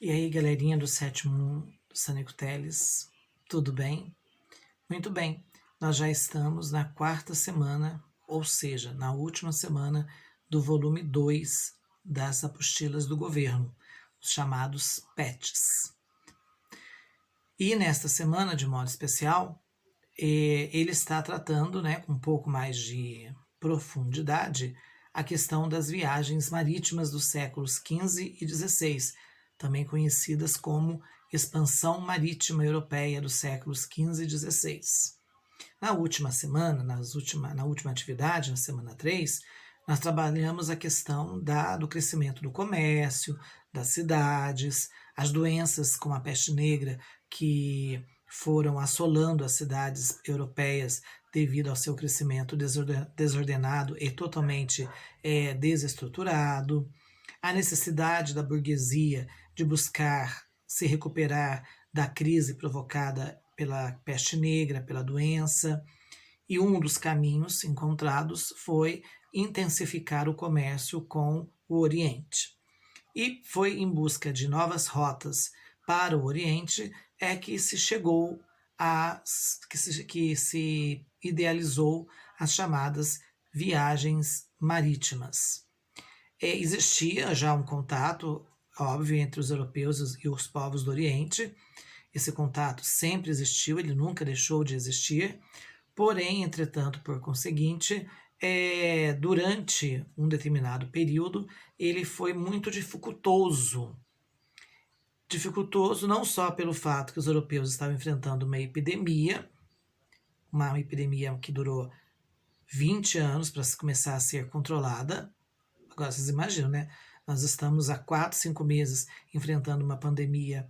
E aí, galerinha do sétimo Sânico Teles, tudo bem? Muito bem, nós já estamos na quarta semana, ou seja, na última semana do volume 2 das apostilas do governo, os chamados PETs. E nesta semana, de modo especial, ele está tratando, com um pouco mais de profundidade, a questão das viagens marítimas dos séculos XV e XVI, também conhecidas como expansão marítima europeia dos séculos XV e XVI. Na última semana, na última atividade, na semana 3, nós trabalhamos a questão do crescimento do comércio, das cidades, as doenças como a peste negra que foram assolando as cidades europeias devido ao seu crescimento desordenado e totalmente desestruturado, a necessidade da burguesia de buscar se recuperar da crise provocada pela peste negra, pela doença, e um dos caminhos encontrados foi intensificar o comércio com o Oriente. E foi em busca de novas rotas para o Oriente que se chegou que se idealizou as chamadas viagens marítimas. Existia já um contato, óbvio, entre os europeus e os povos do Oriente. Esse contato sempre existiu, ele nunca deixou de existir. Porém, entretanto, por conseguinte, durante um determinado período, ele foi muito dificultoso. Dificultoso não só pelo fato que os europeus estavam enfrentando uma epidemia que durou 20 anos para começar a ser controlada. Agora vocês imaginam, né? Nós estamos há 4, 5 meses enfrentando uma pandemia.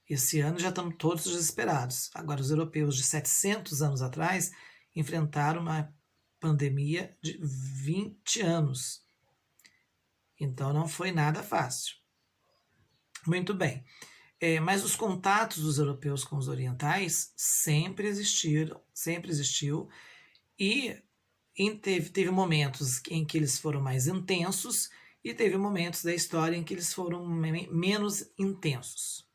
Esse ano já estamos todos desesperados. Agora, os europeus de 700 anos atrás enfrentaram uma pandemia de 20 anos. Então, não foi nada fácil. Muito bem. Mas os contatos dos europeus com os orientais sempre existiu. E teve momentos em que eles foram mais intensos e teve momentos da história em que eles foram menos intensos.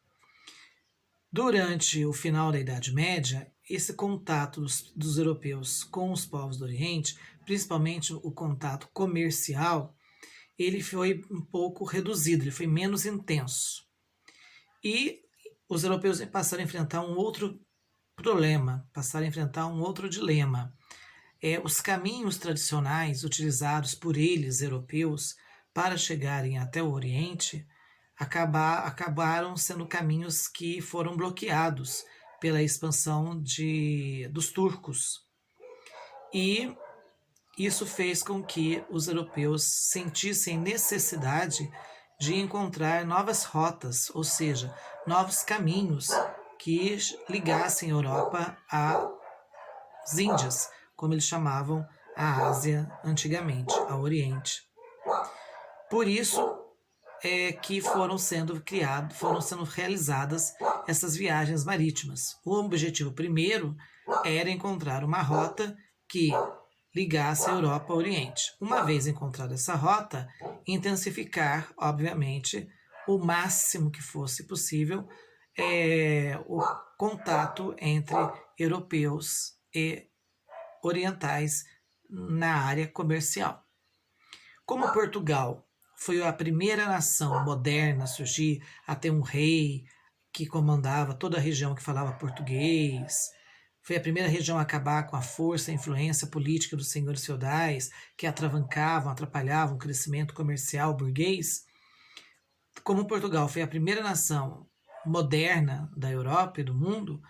Durante o final da Idade Média, esse contato dos europeus com os povos do Oriente, principalmente o contato comercial, ele foi um pouco reduzido, ele foi menos intenso. E os europeus passaram a enfrentar um outro problema, passaram a enfrentar um outro dilema. Os caminhos tradicionais utilizados por eles, europeus, para chegarem até o Oriente, acabaram sendo caminhos que foram bloqueados pela expansão dos turcos. E isso fez com que os europeus sentissem necessidade de encontrar novas rotas, ou seja, novos caminhos que ligassem a Europa às Índias, como eles chamavam a Ásia antigamente, ao Oriente. Por isso que foram sendo realizadas essas viagens marítimas. O objetivo primeiro era encontrar uma rota que ligasse a Europa ao Oriente. Uma vez encontrada essa rota, intensificar, obviamente, o máximo que fosse possível o contato entre europeus e orientais na área comercial. Como Portugal foi a primeira nação moderna a surgir, a ter um rei que comandava toda a região que falava português, foi a primeira região a acabar com a força e influência política dos senhores feudais, que atrapalhavam o crescimento comercial burguês. Como Portugal foi a primeira nação moderna da Europa e do mundo,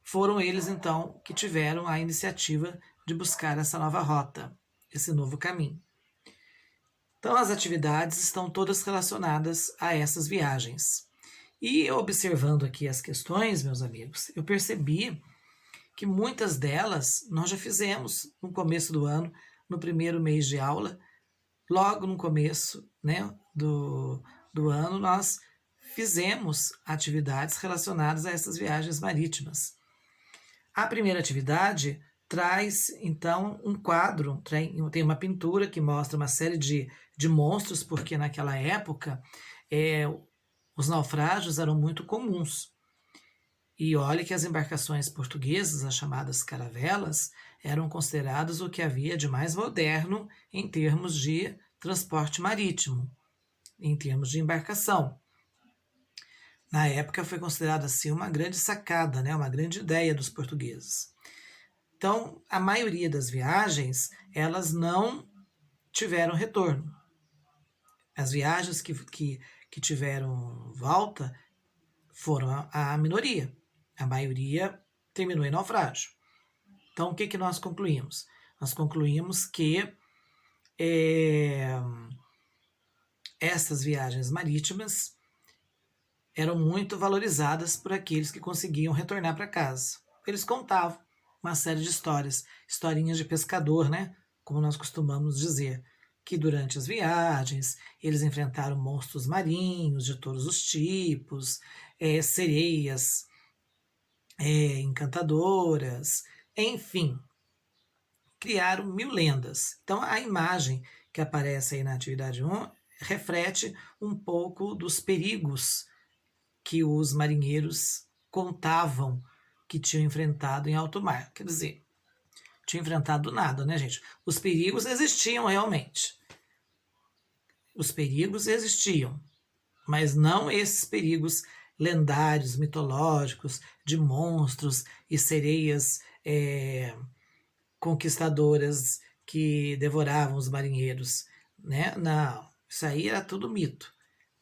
foram eles, então, que tiveram a iniciativa de buscar essa nova rota, esse novo caminho. Então, as atividades estão todas relacionadas a essas viagens. E observando aqui as questões, meus amigos, eu percebi que muitas delas nós já fizemos no começo do ano, no primeiro mês de aula, logo no começo do ano, nós fizemos atividades relacionadas a essas viagens marítimas. A primeira atividade traz, então, um quadro, tem uma pintura que mostra uma série de monstros, porque naquela época Os naufrágios eram muito comuns. E olha que as embarcações portuguesas, as chamadas caravelas, eram consideradas o que havia de mais moderno em termos de transporte marítimo, em termos de embarcação. Na época foi considerada assim uma grande sacada, né, uma grande ideia dos portugueses. Então, a maioria das viagens, elas não tiveram retorno. As viagens que tiveram volta foram a minoria. A maioria terminou em naufrágio. Então, o que nós concluímos? Nós concluímos que essas viagens marítimas eram muito valorizadas por aqueles que conseguiam retornar para casa. Eles contavam uma série de histórias, historinhas de pescador, né? Como nós costumamos dizer, que durante as viagens eles enfrentaram monstros marinhos de todos os tipos, sereias encantadoras, enfim, criaram 1000 lendas. Então a imagem que aparece aí na atividade 1 reflete um pouco dos perigos que os marinheiros contavam que tinham enfrentado em alto mar. Quer dizer, tinham enfrentado nada, né, gente? Os perigos existiam realmente. Os perigos existiam, mas não esses perigos lendários, mitológicos, de monstros e sereias conquistadoras que devoravam os marinheiros, né? Não, isso aí era tudo mito.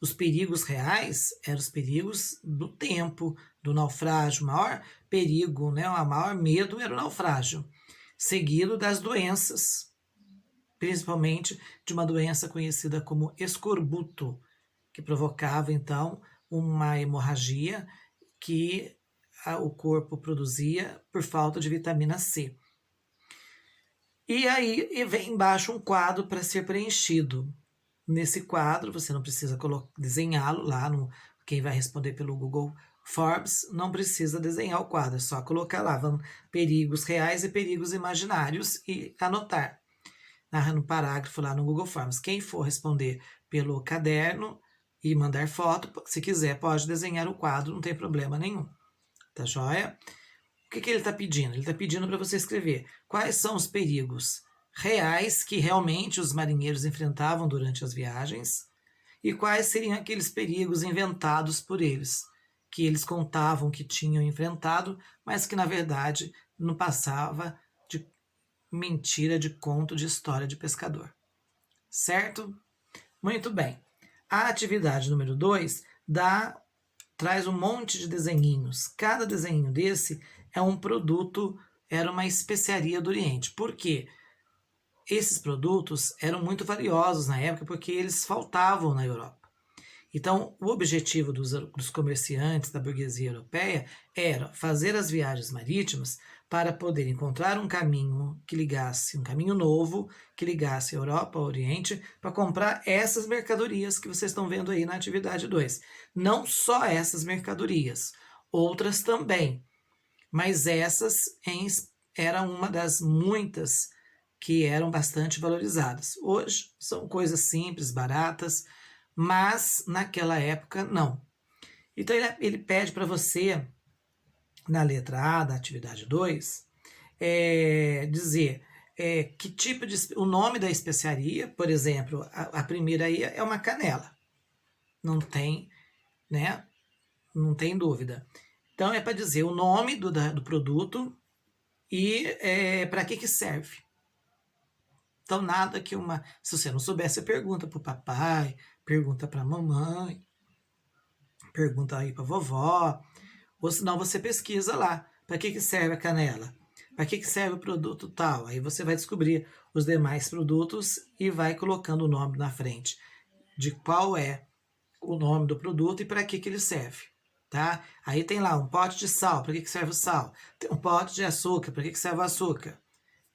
Os perigos reais eram os perigos do tempo, do naufrágio. O maior perigo, né, o maior medo era o naufrágio, seguido das doenças, principalmente de uma doença conhecida como escorbuto, que provocava então uma hemorragia que o corpo produzia por falta de vitamina C. E aí vem embaixo um quadro para ser preenchido. Nesse quadro, você não precisa desenhá-lo lá, quem vai responder pelo Google Forms não precisa desenhar o quadro, é só colocar lá perigos reais e perigos imaginários e anotar no parágrafo lá no Google Forms. Quem for responder pelo caderno e mandar foto, se quiser, pode desenhar o quadro, não tem problema nenhum. Tá joia? O que ele está pedindo? Ele está pedindo para você escrever quais são os perigos reais que realmente os marinheiros enfrentavam durante as viagens e quais seriam aqueles perigos inventados por eles, que eles contavam que tinham enfrentado, mas que na verdade não passava de mentira, de conto, de história de pescador. Certo? Muito bem. A atividade número 2 traz um monte de desenhinhos. Cada desenho desse é um produto, era uma especiaria do Oriente. Por quê? Esses produtos eram muito valiosos na época porque eles faltavam na Europa. Então, o objetivo dos comerciantes da burguesia europeia era fazer as viagens marítimas para poder encontrar um caminho que ligasse, um caminho novo, que ligasse a Europa ao Oriente, para comprar essas mercadorias que vocês estão vendo aí na atividade 2. Não só essas mercadorias, outras também, mas essas eram uma das muitas que eram bastante valorizadas. Hoje são coisas simples, baratas, mas naquela época não. Então ele pede para você, na letra A da atividade 2, dizer que tipo de. O nome da especiaria, por exemplo, a primeira aí é uma canela. Não tem, né? Não tem dúvida. Então é para dizer o nome do produto e para que serve. Então, nada que uma. Se você não souber, você pergunta para o papai, pergunta para a mamãe, pergunta aí para a vovó, ou senão você pesquisa lá. Para que serve a canela? Para que serve o produto tal? Aí você vai descobrir os demais produtos e vai colocando o nome na frente de qual é o nome do produto e para que ele serve. Tá? Aí tem lá um pote de sal, para que serve o sal? Tem um pote de açúcar, para que serve o açúcar?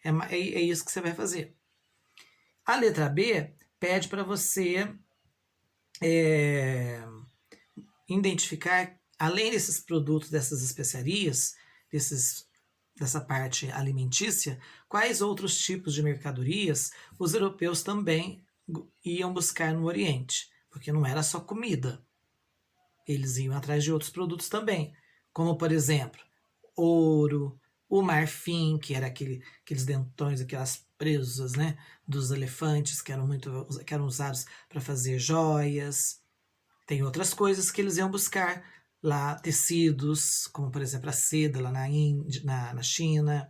É isso que você vai fazer. A letra B pede para você identificar, além desses produtos, dessas especiarias, dessa parte alimentícia, quais outros tipos de mercadorias os europeus também iam buscar no Oriente, porque não era só comida. eles iam atrás de outros produtos também, como por exemplo, ouro, o marfim, que era aqueles dentões, aquelas presas, né, dos elefantes que eram usados para fazer joias. Tem outras coisas que eles iam buscar lá, tecidos, como por exemplo a seda lá na China,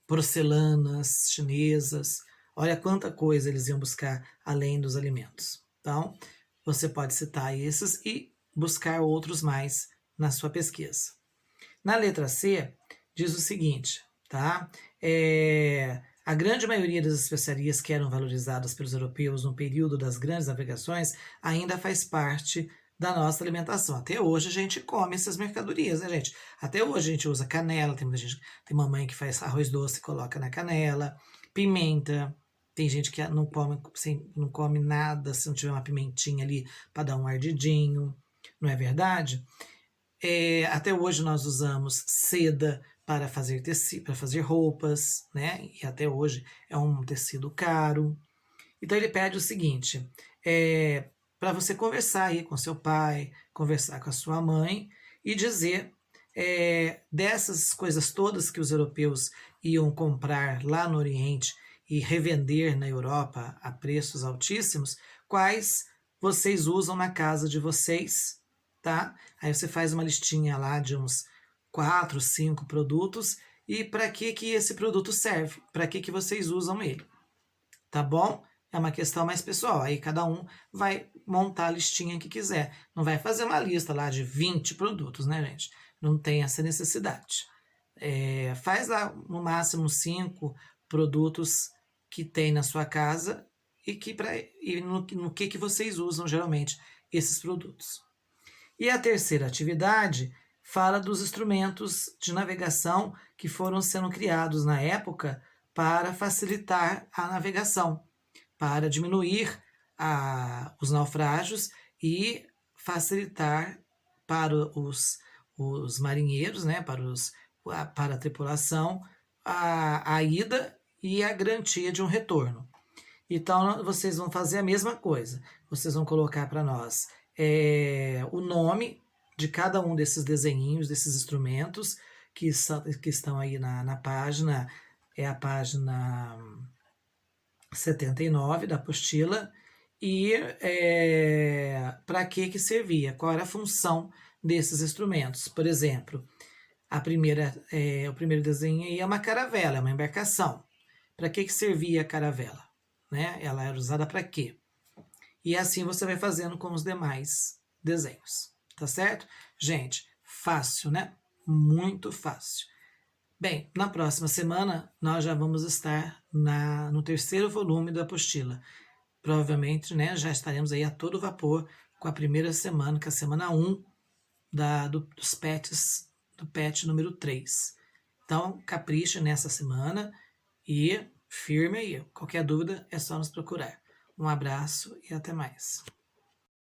porcelanas chinesas. Olha quanta coisa eles iam buscar além dos alimentos. Então, você pode citar esses e buscar outros mais na sua pesquisa. Na letra C, diz o seguinte, tá? A grande maioria das especiarias que eram valorizadas pelos europeus no período das grandes navegações ainda faz parte da nossa alimentação. Até hoje a gente come essas mercadorias, né, gente? Até hoje a gente usa canela, tem muita gente, tem mamãe que faz arroz doce e coloca na canela, pimenta, tem gente que não come nada se não tiver uma pimentinha ali para dar um ardidinho, não é verdade? Até hoje nós usamos seda para fazer tecido, para fazer roupas, né? E até hoje é um tecido caro. Então ele pede o seguinte: para você conversar aí com seu pai, conversar com a sua mãe e dizer dessas coisas todas que os europeus iam comprar lá no Oriente e revender na Europa a preços altíssimos, quais vocês usam na casa de vocês, tá? Aí você faz uma listinha lá de uns 4, 5 produtos e para que esse produto serve, para que vocês usam ele, tá bom? É uma questão mais pessoal, aí cada um vai montar a listinha que quiser. Não vai fazer uma lista lá de 20 produtos, né, gente? Não tem essa necessidade. Faz lá no máximo 5 produtos que tem na sua casa e no que vocês usam geralmente esses produtos. E a terceira atividade fala dos instrumentos de navegação que foram sendo criados na época para facilitar a navegação, para diminuir os naufrágios e facilitar para os marinheiros, né, para a tripulação, a ida e a garantia de um retorno. Então, vocês vão fazer a mesma coisa. Vocês vão colocar para nós o nome de cada um desses desenhinhos, desses instrumentos que estão aí na página. É a página 79 da apostila. E para que servia? Qual era a função desses instrumentos? Por exemplo, o primeiro desenho aí é uma caravela, é uma embarcação. Para que servia a caravela? Né? Ela era usada para quê? E assim você vai fazendo com os demais desenhos, tá certo? Gente, fácil, né? Muito fácil. Bem, na próxima semana nós já vamos estar no terceiro volume da apostila. Provavelmente, né, já estaremos aí a todo vapor com a primeira semana, que é a semana 1 dos PETs, do PET número 3. Então, capricha nessa semana e firme aí. Qualquer dúvida é só nos procurar. Um abraço e até mais.